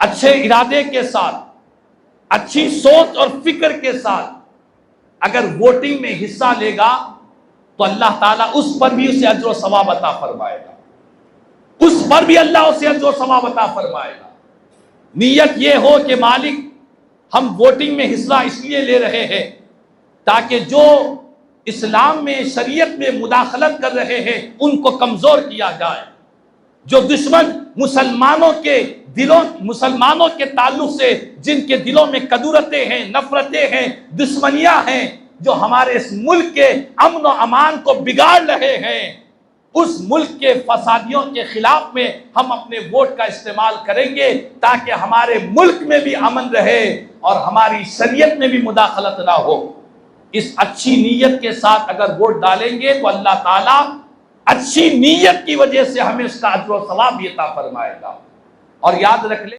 अच्छे इरादे के साथ, अच्छी सोच और फिक्र के साथ अगर वोटिंग में हिस्सा लेगा तो अल्लाह ताला उस पर भी उसे अज्र व सवाब अता फरमाएगा, उस पर भी अल्लाह उसे अज्र व सवाब अता फरमाएगा। नीयत ये हो कि मालिक हम वोटिंग में हिस्सा इसलिए ले रहे हैं ताकि जो इस्लाम में, शरीयत में मुदाखलत कर रहे हैं उनको कमजोर किया जाए, जो दुश्मन मुसलमानों के दिलों, मुसलमानों के ताल्लुक से जिनके दिलों में कदूरतें हैं, नफरतें हैं, दुश्मनियां हैं, जो हमारे इस मुल्क के अमन और अमान को बिगाड़ रहे हैं, उस मुल्क के फसादियों के खिलाफ में हम अपने वोट का इस्तेमाल करेंगे ताकि हमारे मुल्क में भी अमन रहे और हमारी शरीयत में भी मुदाखलत ना हो। इस अच्छी नीयत के साथ अगर वोट डालेंगे तो अल्लाह ताला अच्छी नीयत की वजह से हमें उसका अज्र व सवाब भी अता फरमाएगा। और याद रख ले